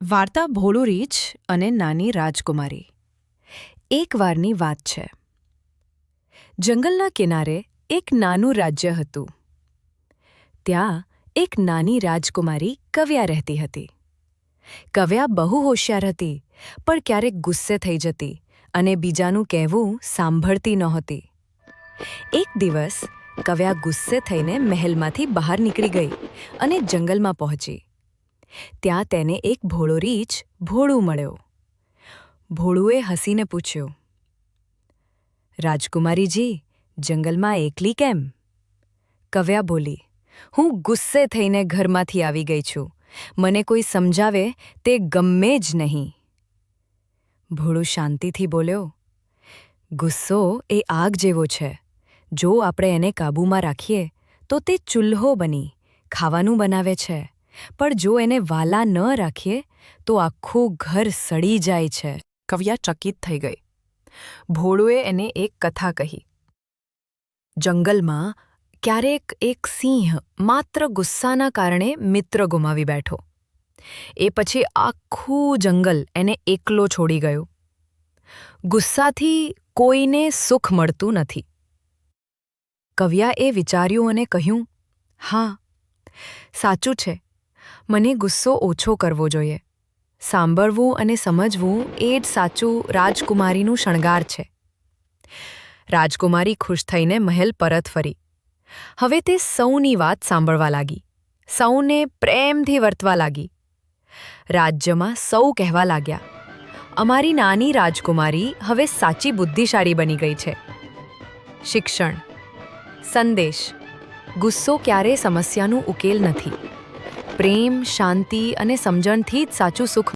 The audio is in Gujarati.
વાર્તા ભોળું રીંછ અને નાની રાજકુમારી. એક વારની વાત છે. જંગલના કિનારે એક નાનું રાજ્ય હતું. ત્યાં એક નાની રાજકુમારી કવ્યા રહેતી હતી. કવ્યા બહુ હોશિયાર હતી, પણ ક્યારેક ગુસ્સે થઈ જતી અને બીજાનું કહેવું સાંભળતી નહોતી. એક દિવસ કવ્યા ગુસ્સે થઈને મહેલમાંથી બહાર નીકળી ગઈ અને જંગલમાં પહોંચી. ત્યાં તેને એક ભોળો રીંછ ભોળું મળ્યો. ભોળુએ હસીને પૂછ્યું, રાજકુમારીજી, જંગલમાં એકલી કેમ? કવ્યા બોલી, હું ગુસ્સે થઈને ઘરમાંથી આવી ગઈ છું. મને કોઈ સમજાવે તે ગમે જ નહીં. ભોળું શાંતિથી બોલ્યો, ગુસ્સો એ આગ જેવો છે. જો આપણે એને કાબૂમાં રાખીએ તો તે ચૂલ્હો બની ખાવાનું બનાવે છે, પણ જો એને વાલા ન રાખીએ તો આખું ઘર સડી જાય છે. કવ્યા ચકિત થઈ ગઈ. ભોળુએ એને એક કથા કહી. જંગલમાં ક્યારેક એક સિંહ માત્ર ગુસ્સાના કારણે મિત્ર ગુમાવી બેઠો. એ પછી આખું જંગલ એને એકલો છોડી ગયું. ગુસ્સાથી કોઈને સુખ મળતું નથી. કવ્યાએ વિચાર્યું અને કહ્યું, હા, સાચું છે. મને ગુસ્સો ઓછો કરવો જોઈએ. સાંભળવું અને સમજવું એ જ સાચું રાજકુમારીનું શણગાર છે. રાજકુમારી ખુશ થઈને મહેલ પરત ફરી. હવે તે સૌની વાત સાંભળવા લાગી. સૌને પ્રેમથી વર્તવા લાગી. રાજ્યમાં સૌ કહેવા લાગ્યા, અમારી નાની રાજકુમારી હવે સાચી બુદ્ધિશાળી બની ગઈ છે. શિક્ષણ. સંદેશ. ગુસ્સો ક્યારેય સમસ્યાનું ઉકેલ નથી. પ્રેમ, શાંતિ અને સમજણથી જ સાચું સુખ